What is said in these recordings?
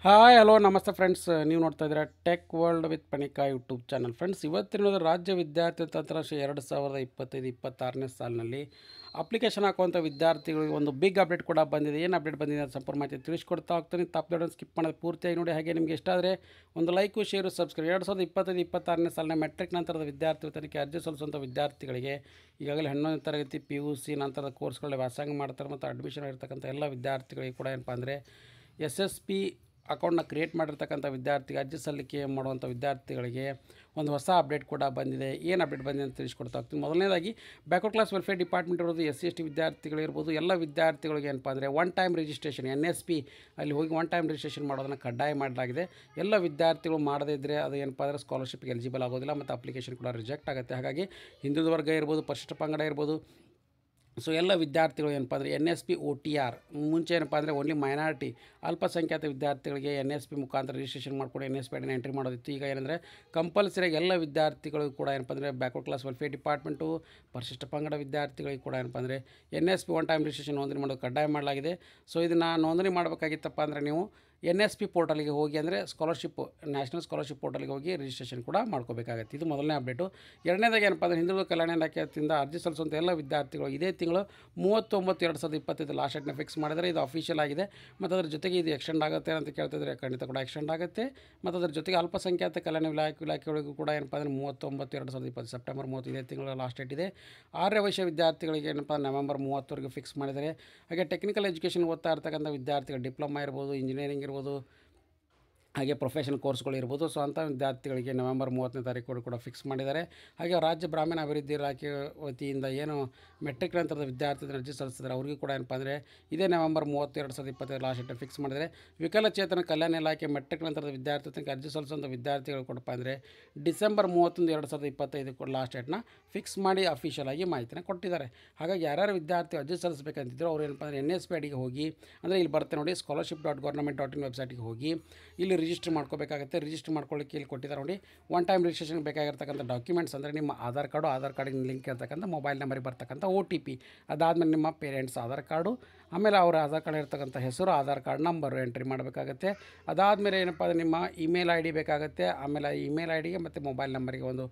Hi hello ನಮಸ್ತೆ friends, ನೀವು ನೋಡ್ತಾ ಇದ್ದೀರಾ tech world with Panika YouTube channel. Friends, ಇವತ್ತಿನ ರಾಜ್ಯ ವಿದ್ಯಾರ್ಥಿ ತಂತ್ರಾಂಶ 2025-26ನೇ ಸಾಲಿನಲ್ಲಿ ಅಪ್ಲಿಕೇಶನ್ ಹಾಕುವಂಥ ವಿದ್ಯಾರ್ಥಿಗಳಿಗೆ ಒಂದು ಬಿಗ್ ಅಪ್ಡೇಟ್ ಕೂಡ ಬಂದಿದೆ. ಏನು ಅಪ್ಡೇಟ್ ಬಂದಿದೆ ಅಂತ ಸಂಪೂರ್ಣ ಮಾಹಿತಿ ತಿಳಿಸ್ಕೊಡ್ತಾ ಹೋಗ್ತೀನಿ. ತಪ್ಪದೆ ಸ್ಕಿಪ್ ಮಾಡೋದು ಪೂರ್ತಿಯಾಗಿ ನೋಡಿ. ಹಾಗೆ ನಿಮಗೆ ಇಷ್ಟ ಆದರೆ ಒಂದು ಲೈಕು, ಶೇರು, ಸಬ್ಸ್ಕ್ರೈಬ್. 2025-26ನೇ ಸಾಲಿನ ಮೆಟ್ರಿಕ್ ನಂತರದ ವಿದ್ಯಾರ್ಥಿ ವೇತನಕ್ಕೆ ಅರ್ಜಿ ಸಲ್ಲಿಸುವಂಥ ವಿದ್ಯಾರ್ಥಿಗಳಿಗೆ ಈಗಾಗಲೇ 11ನೇ ತರಗತಿ PUC ನಂತರದ ಕೋರ್ಸ್ಗಳಲ್ಲಿ ವ್ಯಾಸಂಗ ಮಾಡ್ತಾರೆ ಮತ್ತು ಅಡ್ಮಿಷನ್ ಇರ್ತಕ್ಕಂಥ ಎಲ್ಲ ವಿದ್ಯಾರ್ಥಿಗಳಿಗೆ ಕೂಡ ಏನಪ್ಪ ಅಂದರೆ SSP ಅಕೌಂಟ್ನ ಕ್ರಿಯೇಟ್ ಮಾಡಿರ್ತಕ್ಕಂಥ ವಿದ್ಯಾರ್ಥಿಗೆ ಅರ್ಜಿ ಸಲ್ಲಿಕೆ ಮಾಡುವಂಥ ವಿದ್ಯಾರ್ಥಿಗಳಿಗೆ ಒಂದು ಹೊಸ ಅಪ್ಡೇಟ್ ಕೂಡ ಬಂದಿದೆ. ಏನು ಅಪ್ಡೇಟ್ ಬಂದಿದೆ ಅಂತ ತಿಳಿಸ್ಕೊಡ್ತಾ ಹೋಗ್ತೀನಿ. ಮೊದಲನೇದಾಗಿ ಬ್ಯಾಕ್ವರ್ಡ್ ಕ್ಲಾಸ್ ವೆಲ್ಫೇರ್ ಡಿಪಾರ್ಟ್ಮೆಂಟ್ ಇರೋದು SC/ST ವಿದ್ಯಾರ್ಥಿಗಳಿರ್ಬೋದು, ಎಲ್ಲ ವಿದ್ಯಾರ್ಥಿಗಳಿಗೆ ಏನಪ್ಪ ಅಂದರೆ ಒನ್ ಟೈಮ್ ರಿಜಿಸ್ಟ್ರೇಷನ್ NSP ಅಲ್ಲಿ ಹೋಗಿ ಒನ್ ಟೈಮ್ ರಿಜಿಸ್ಟ್ರೇಷನ್ ಮಾಡೋದನ್ನು ಕಡ್ಡಾಯ ಮಾಡಲಾಗಿದೆ. ಎಲ್ಲ ವಿದ್ಯಾರ್ಥಿಗಳು ಮಾಡದೇ ಇದ್ದರೆ ಅದು ಏನಪ್ಪ ಅಂದರೆ ಸ್ಕಾಲರ್ಶಿಪ್ಗೆ ಎಲಿಜಿಬಲ್ ಆಗೋದಿಲ್ಲ ಮತ್ತು ಅಪ್ಲಿಕೇಶನ್ ಕೂಡ ರಿಜೆಕ್ಟ್ ಆಗುತ್ತೆ. ಹಾಗಾಗಿ ಹಿಂದುಳಿದ ವರ್ಗ ಇರ್ಬೋದು, ಪರಿಶಿಷ್ಟ ಪಂಗಡ ಇರ್ಬೋದು, ಸೊ ಎಲ್ಲ ವಿದ್ಯಾರ್ಥಿಗಳು ಏನಪ್ಪ ಅಂದರೆ NSP OTR ಮುಂಚೆ ಏನಪ್ಪ ಅಂದರೆ ಓನ್ಲಿ ಮೈನಾರಿಟಿ ಅಲ್ಪಸಂಖ್ಯಾತ ವಿದ್ಯಾರ್ಥಿಗಳಿಗೆ NSP ಮುಖಾಂತರ ರಿಜಿಸ್ಟ್ರೇಷನ್ ಮಾಡ್ಕೊಂಡು NSP ಅಡಿನ ಎಂಟ್ರಿ ಮಾಡೋದಿತ್ತು. ಈಗ ಏನಂದರೆ ಕಂಪಲ್ಸರಿಯಾಗಿ ಎಲ್ಲ ವಿದ್ಯಾರ್ಥಿಗಳು ಕೂಡ ಏನಪ್ಪ ಅಂದರೆ ಬ್ಯಾಕ್ವರ್ಡ್ ಕ್ಲಾಸ್ ವೆಲ್ಫೇರ್ ಡಿಪಾರ್ಟ್ಮೆಂಟು, ಪರಿಶಿಷ್ಟ ಪಂಗಡ ವಿದ್ಯಾರ್ಥಿಗಳಿಗೆ ಕೂಡ ಏನಪ್ಪ ಅಂದರೆ NSP ಒನ್ ಟೈಮ್ ರಿಜಿಸ್ಟ್ರೇಷನ್ ನೋಂದಣಿ ಮಾಡೋದು ಕಡ್ಡಾಯ ಮಾಡಲಾಗಿದೆ. ಸೊ ಇದನ್ನು ನೋಂದಣಿ ಮಾಡಬೇಕಾಗಿತ್ತಪ್ಪ ಅಂದರೆ ನೀವು NSP ಪೋರ್ಟಲ್ಗೆ ಹೋಗಿ, ಅಂದರೆ ಸ್ಕಾಲರ್ಶಿಪ್ ನ್ಯಾಷನಲ್ ಸ್ಕಾಲರ್ಶಿಪ್ ಪೋರ್ಟಲ್ಗೆ ಹೋಗಿ ರಿಜಿಸ್ಟ್ರೇಷನ್ ಕೂಡ ಮಾಡ್ಕೋಬೇಕಾಗತ್ತೆ. ಇದು ಮೊದಲನೇ ಅಪ್ಡೇಟು. ಎರಡನೇದಾಗಿ ಏನಪ್ಪ ಅಂದರೆ ಹಿಂದುಳಿದ ಕಲ್ಯಾಣ ಇಲಾಖೆಯಿಂದ ಅರ್ಜಿ ಸಲ್ಲಿಸುವಂಥ ಎಲ್ಲ ವಿದ್ಯಾರ್ಥಿಗಳು ಇದೇ ತಿಂಗಳು 30/9/2025 ಲಾಸ್ಟ್ ಡೇಟ್ನ ಫಿಕ್ಸ್ ಮಾಡಿದರೆ ಇದು ಅಫಿಷಿಯಲ್ ಆಗಿದೆ. ಮತ್ತು ಅದರ ಜೊತೆಗೆ ಇದು ಎಕ್ಸ್ಟೆಂಡ್ ಆಗುತ್ತೆ ಅಂತ ಕೇಳ್ತಿದ್ರೆ ಖಂಡಿತ ಕೂಡ ಎಕ್ಸ್ಟೆಂಡ್ ಆಗುತ್ತೆ. ಮತ್ತು ಅದರ ಜೊತೆಗೆ ಅಲ್ಪಸಂಖ್ಯಾತ ಕಲ್ಯಾಣ ಇಲಾಖೆಗಳಿಗೂ ಕೂಡ ಏನಪ್ಪ ಅಂದರೆ 30/9/2020 ಸೆಪ್ಟೆಂಬರ್ 30 ಇದೇ ತಿಂಗಳ ಲಾಸ್ಟ್ ಡೇಟ್ ಇದೆ. ಆರ್ಯ ವೈಶ್ಯ ವಿದ್ಯಾರ್ಥಿಗಳಿಗೆ ಏನಪ್ಪ ನವೆಂಬರ್ 30ವರೆಗೆ ಫಿಕ್ಸ್ ಮಾಡಿದ್ದಾರೆ. ಹಾಗೆ ಟೆಕ್ನಿಕಲ್ ಎಜುಕೇಷನ್ ಓದ್ತಾ ಇರ್ತಕ್ಕಂಥ ವಿದ್ಯಾರ್ಥಿಗಳು ಡಿಪ್ಲೊಮಾ ಇರ್ಬೋದು, ಇಂಜಿನಿಯರಿಂಗ್ ಇರ್ಬೋದು, ಹಾಗೆ ಪ್ರೊಫೆಷನಲ್ ಕೋರ್ಸ್ಗಳು ಇರ್ಬೋದು. ಸೊ ಅಂಥ ವಿದ್ಯಾರ್ಥಿಗಳಿಗೆ ನವೆಂಬರ್ 30ನೇ ತಾರೀಕು ಕೂಡ ಫಿಕ್ಸ್ ಮಾಡಿದ್ದಾರೆ. ಹಾಗೆ ರಾಜ್ಯ ಗ್ರಾಮೀಣ ಅಭಿವೃದ್ಧಿ ಇಲಾಖೆ ವತಿಯಿಂದ ಏನು ಮೆಟ್ರಿಕ್ ನಂತರದ ವಿದ್ಯಾರ್ಥಿಗಳ ಅರ್ಜಿ ಸಲ್ಲಿಸಿದ್ರೆ ಅವ್ರಿಗೆ ಕೂಡ ಏನಪ್ಪ ಅಂದರೆ ಇದೇ ನವೆಂಬರ್ 30, 2025 ಲಾಸ್ಟ್ ಡೇಟ್ ಫಿಕ್ಸ್ ಮಾಡಿದರೆ. ವಿಕಲಚೇತನ ಕಲ್ಯಾಣ ಇಲಾಖೆ ಮೆಟ್ರಿಕ್ ನಂತರದ ವಿದ್ಯಾರ್ಥಿಗಳಿಗೆ ಅರ್ಜಿ ಸಲ್ಲಿಸುವಂಥ ವಿದ್ಯಾರ್ಥಿಗಳು ಕೊಡಪ್ಪ ಅಂದರೆ ಡಿಸೆಂಬರ್ 31, 2025 ಕೂಡ ಲಾಸ್ಟ್ ಡೇಟ್ನ ಫಿಕ್ಸ್ ಮಾಡಿ ಅಫಿಷಿಯಲ್ ಆಗಿ ಮಾಹಿತಿನ ಕೊಟ್ಟಿದ್ದಾರೆ. ಹಾಗಾಗಿ ಯಾರ್ಯಾರು ವಿದ್ಯಾರ್ಥಿ ಅರ್ಜಿ ಸಲ್ಲಿಸಬೇಕಂತಿದ್ರು ಅವ್ರು ಏನಪ್ಪ ಅಂದರೆ NSP ಅಡಿಗೆ ಹೋಗಿ, ಅಂದರೆ ಇಲ್ಲಿ ಬರುತ್ತೆ ನೋಡಿ scholarship.government.in ವೆಬ್ಸೈಟಿಗೆ ಹೋಗಿ ಇಲ್ಲಿ ರಿಜಿಸ್ಟರ್ ಮಾಡ್ಕೋಬೇಕಾಗುತ್ತೆ. ರಿಜಿಸ್ಟರ್ ಮಾಡ್ಕೊಳ್ಳಿಕ್ಕೆ ಇಲ್ಲಿ ಕೊಟ್ಟಿದ್ದಾರೆ ನೋಡಿ. ಒನ್ ಟೈಮ್ ರಿಜಿಸ್ಟ್ರೇಷನ್ ಬೇಕಾಗಿರ್ತಕ್ಕಂಥ ಡಾಕ್ಯುಮೆಂಟ್ಸ್ ಅಂದರೆ ನಿಮ್ಮ ಆಧಾರ್ ಕಾರ್ಡಿಗೆ ಲಿಂಕ್ ಇರ್ತಕ್ಕಂಥ ಮೊಬೈಲ್ ನಂಬರಿಗೆ ಬರ್ತಕ್ಕಂಥ OTP, ಅದಾದಮೇಲೆ ನಿಮ್ಮ ಪೇರೆಂಟ್ಸ್ ಆಧಾರ್ ಕಾರ್ಡು, ಆಮೇಲೆ ಅವರ ಆಧಾರ್ ಕಾರ್ಡ್ ಇರ್ತಕ್ಕಂಥ ಹೆಸರು, ಆಧಾರ್ ಕಾರ್ಡ್ ನಂಬರು ಎಂಟ್ರಿ ಮಾಡಬೇಕಾಗುತ್ತೆ. ಅದಾದಮೇಲೆ ಏನಪ್ಪ ಅಂದರೆ ನಿಮ್ಮ ಇಮೇಲ್ ID ಬೇಕಾಗುತ್ತೆ. ಆಮೇಲೆ ಇಮೇಲ್ IDಗೆ ಮತ್ತು ಮೊಬೈಲ್ ನಂಬರಿಗೆ ಒಂದು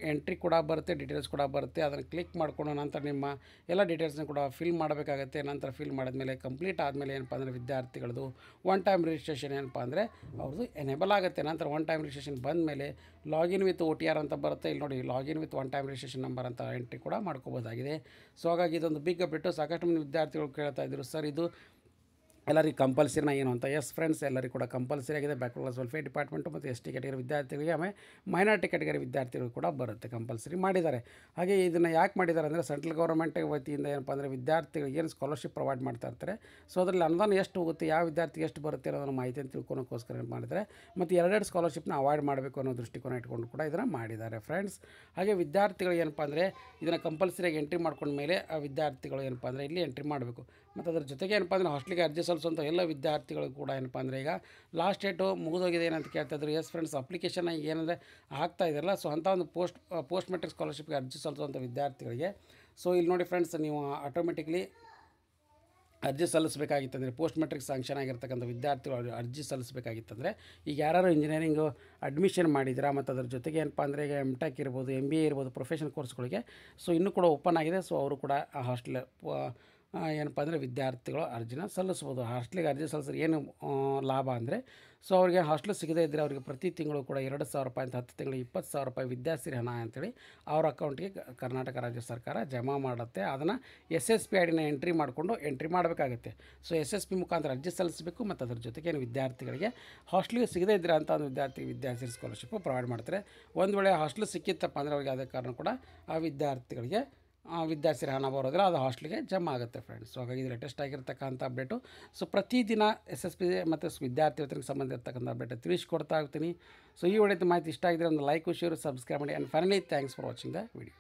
ಎಂಟ್ರಿ ಕೂಡ ಬರುತ್ತೆ, ಡೀಟೇಲ್ಸ್ ಕೂಡ ಬರುತ್ತೆ. ಅದನ್ನು ಕ್ಲಿಕ್ ಮಾಡಿಕೊಂಡು ನಂತರ ನಿಮ್ಮ ಎಲ್ಲ ಡೀಟೇಲ್ಸ್ನ ಕೂಡ ಫಿಲ್ ಮಾಡಬೇಕಾಗುತ್ತೆ. ನಂತರ ಫಿಲ್ ಮಾಡಿದ್ಮೇಲೆ ಕಂಪ್ಲೀಟ್ ಆದಮೇಲೆ ಏನಪ್ಪ ಅಂದರೆ ವಿದ್ಯಾರ್ಥಿಗಳದ್ದು ಒನ್ ಟೈಮ್ ರಿಜಿಸ್ಟ್ರೇಷನ್ ಏನಪ್ಪ ಅಂದರೆ ಅವ್ರದ್ದು ಎನೇಬಲ್ ಆಗುತ್ತೆ. ನಂತರ ಒನ್ ಟೈಮ್ ರಿಜಿಸ್ಟ್ರೇಷನ್ ಬಂದ ಮೇಲೆ ಲಾಗಿನ್ ವಿತ್ OTR ಅಂತ ಬರುತ್ತೆ. ಇಲ್ಲಿ ನೋಡಿ, login with one time registration number ಅಂತ ಎಂಟ್ರಿ ಕೂಡ ಮಾಡ್ಕೋಬೋದಾಗಿದೆ. ಸೊ ಹಾಗಾಗಿ ಇದೊಂದು ಬಿಗ್ ಅಪ್ಡೇಟು. ಸಾಕಷ್ಟು ಮಂದಿ ವಿದ್ಯಾರ್ಥಿಗಳು ಕೇಳ್ತಾ ಇದ್ದರು, ಸರ್ ಇದು ಎಲ್ಲರಿಗೂ ಕಂಪಲ್ಸರಿನ ಏನು ಅಂತ. ಎಸ್ ಫ್ರೆಂಡ್ಸ್, ಎಲ್ಲರಿಗೂ ಕೂಡ ಕಂಪಲ್ಸರಿ ಆಗಿದೆ. ಬ್ಯಾಕ್ವರ್ಡ್ ಕ್ಲಾಸ್ ವೆಲ್ಫೇರ್ ಡಿಪಾರ್ಟ್ಮೆಂಟು ಮತ್ತು ST ಕ್ಯಾಟಗರಿ ವಿದ್ಯಾರ್ಥಿಗಳಿಗೆ, ಆಮೇಲೆ ಮೈನಾರಿಟಿ ಕ್ಯಾಟಗರಿ ವಿದ್ಯಾರ್ಥಿಗಳು ಕೂಡ ಬರುತ್ತೆ, ಕಂಪಲ್ಸರಿ ಮಾಡಿದ್ದಾರೆ. ಹಾಗೆ ಇದನ್ನು ಯಾಕೆ ಮಾಡಿದ್ದಾರೆ ಅಂದರೆ ಸೆಂಟ್ರಲ್ ಗೌರ್ಮೆಂಟ್ ವತಿಯಿಂದ ಏನಪ್ಪ ಅಂದರೆ ವಿದ್ಯಾರ್ಥಿಗಳಿಗೆ ಏನು ಸ್ಕಾಲರ್ಶಿಪ್ ಪ್ರೊವೈಡ್ ಮಾಡ್ತಾ ಇರ್ತಾರೆ. ಸೊ ಅದರಲ್ಲಿ ಅನುದಾನ ಎಷ್ಟು ಹೋಗುತ್ತೆ, ಯಾವ ವಿದ್ಯಾರ್ಥಿಗೆ ಎಷ್ಟು ಬರುತ್ತೆ ಅನ್ನೋದನ್ನು ಮಾಹಿತಿಯನ್ನು ತಿಳ್ಕೊಳೋಕ್ಕೋಸ್ಕರ ಏನು ಮಾಡಿದ್ದಾರೆ. ಮತ್ತು ಎರಡೆರಡು ಸ್ಕಾಲರ್ಶಿಪ್ನ ಅವಾಯ್ಡ್ ಮಾಡಬೇಕು ಅನ್ನೋ ದೃಷ್ಟಿಕೋನ ಇಟ್ಕೊಂಡು ಕೂಡ ಇದನ್ನು ಮಾಡಿದ್ದಾರೆ ಫ್ರೆಂಡ್ಸ್. ಹಾಗೆ ವಿದ್ಯಾರ್ಥಿಗಳು ಏನಪ್ಪ ಅಂದರೆ ಇದನ್ನು ಕಂಪಲ್ಸರಿಯಾಗಿ ಎಂಟ್ರಿ ಮಾಡ್ಕೊಂಡ ಮೇಲೆ ಆ ವಿದ್ಯಾರ್ಥಿಗಳು ಏನಪ್ಪ ಅಂದರೆ ಇಲ್ಲಿ ಎಂಟ್ರಿ ಮಾಡಬೇಕು. ಮತ್ತು ಅದ್ರ ಜೊತೆಗೆ ಏನಪ್ಪ ಅಂದರೆ ಹಾಸ್ಟೆಲಿಗೆ ಅರ್ಜಿ ಸಲ್ಲಿಸುವಂಥ ಎಲ್ಲ ವಿದ್ಯಾರ್ಥಿಗಳು ಕೂಡ ಏನಪ್ಪ ಅಂದರೆ ಈಗ ಲಾಸ್ಟ್ ಡೇಟು ಮುಗಿದೋಗಿದೆ ಏನಂತ ಕೇಳ್ತಾಯಿದ್ರು. ಎಸ್ ಫ್ರೆಂಡ್ಸ್, ಅಪ್ಲಿಕೇಶನ್ ಈಗ ಏನಂದರೆ ಆಗ್ತಾ ಇದ್ದಾರಲ್ಲ, ಸೊ ಅಂಥ ಒಂದು ಪೋಸ್ಟ್ ಮೆಟ್ರಿಕ್ ಸ್ಕಾಲರ್ಶಿಪ್ಗೆ ಅರ್ಜಿ ಸಲ್ಲಿಸುವಂಥ ವಿದ್ಯಾರ್ಥಿಗಳಿಗೆ ಸೊ ಇಲ್ಲಿ ನೋಡಿ ಫ್ರೆಂಡ್ಸ್, ನೀವು ಆಟೋಮೆಟಿಕ್ಲಿ ಅರ್ಜಿ ಸಲ್ಲಿಸಬೇಕಾಗಿತ್ತಂದರೆ ಪೋಸ್ಟ್ ಮೆಟ್ರಿಕ್ ಸ್ಯಾಂಕ್ಷನ್ ಆಗಿರ್ತಕ್ಕಂಥ ವಿದ್ಯಾರ್ಥಿಗಳು ಅರ್ಜಿ ಸಲ್ಲಿಸಬೇಕಾಗಿತ್ತಂದರೆ ಈಗ ಯಾರು ಇಂಜಿನಿಯರಿಂಗು ಅಡ್ಮಿಷನ್ ಮಾಡಿದ್ದೀರಾ ಮತ್ತು ಅದ್ರ ಜೊತೆಗೆ ಏನಪ್ಪ ಅಂದರೆ ಈಗ MTech ಇರ್ಬೋದು, MBA ಇರ್ಬೋದು, ಪ್ರೊಫೆಷನಲ್ ಕೋರ್ಸ್ಗಳಿಗೆ ಸೊ ಇನ್ನೂ ಕೂಡ ಓಪನ್ ಆಗಿದೆ. ಸೊ ಅವರು ಕೂಡ ಹಾಸ್ಟೆಲ್ ಏನಪ್ಪ ಅಂದರೆ ವಿದ್ಯಾರ್ಥಿಗಳು ಅರ್ಜಿನ ಸಲ್ಲಿಸ್ಬೋದು. ಹಾಸ್ಟೆಲಿಗೆ ಅರ್ಜಿ ಸಲ್ಲಿಸಿದ್ರೆ ಏನು ಲಾಭ ಅಂದರೆ, ಸೊ ಅವರಿಗೆ ಹಾಸ್ಟೆಲ್ ಸಿಗದೇ ಇದ್ದರೆ ಅವರಿಗೆ ಪ್ರತಿ ತಿಂಗಳು ಕೂಡ 2,000 ರೂಪಾಯಿ ಅಂತ 10 ತಿಂಗಳಿಗೆ 20,000 ರೂಪಾಯಿ ವಿದ್ಯಾಸಿರಿ ಹಣ ಅಂತೇಳಿ ಅವ್ರ ಅಕೌಂಟಿಗೆ ಕರ್ನಾಟಕ ರಾಜ್ಯ ಸರ್ಕಾರ ಜಮಾ ಮಾಡುತ್ತೆ. ಅದನ್ನು SSP IDನ ಎಂಟ್ರಿ ಮಾಡಬೇಕಾಗುತ್ತೆ. ಸೊ SSP ಮುಖಾಂತರ ಅರ್ಜಿ ಸಲ್ಲಿಸಬೇಕು. ಮತ್ತು ಅದ್ರ ಜೊತೆಗೆ ಏನು ವಿದ್ಯಾರ್ಥಿಗಳಿಗೆ ಹಾಸ್ಟೆಲಿಗೆ ಸಿಗದೇ ಇದ್ದರೆ ಅಂತ ಒಂದು ವಿದ್ಯಾಸಿರಿ ಸ್ಕಾಲರ್ಶಿಪ್ ಪ್ರೊವೈಡ್ ಮಾಡ್ತಾರೆ. ಒಂದು ವೇಳೆ ಹಾಸ್ಟೆಲ್ ಸಿಕ್ಕಿತ್ತಪ್ಪ ಅಂದರೆ ಅವ್ರಿಗೆ ಯಾವುದೇ ಕಾರಣ ಕೂಡ ಆ ವಿದ್ಯಾರ್ಥಿಗಳಿಗೆ ವಿದ್ಯಾರ್ಥಿ ಹಣ ಬರೋದಿಲ್ಲ, ಅದು ಹಾಸ್ಟೆಲ್ಗೆ ಜಮಾ ಆಗುತ್ತೆ ಫ್ರೆಂಡ್ಸ್. ಸೊ ಹಾಗಾಗಿ ಇದು ಲೇಟೆಸ್ಟ್ ಆಗಿರ್ತಕ್ಕಂಥ ಅಪ್ಡೇಟು. ಸೊ ಪ್ರತಿದಿನ SSP ಮತ್ತು ವಿದ್ಯಾರ್ಥಿ ವೇತನಕ್ಕೆ ಸಂಬಂಧ ಇರ್ತಕ್ಕಂಥ ಅಪ್ಡೇಟ್ ತಿಳಿಸ್ಕೊಡ್ತಾ ಇರ್ತೀನಿ. ಸೊ ಈ ಒಳ್ಳೆಯ ಮಾಹಿತಿ ಇಷ್ಟ ಆಗಿದ್ರೆ ಒಂದು ಲೈಕು, ಶೇರು, ಸಬ್ಸ್ಕ್ರೈಬ್ ಮಾಡಿ. And finally thanks for watching the video.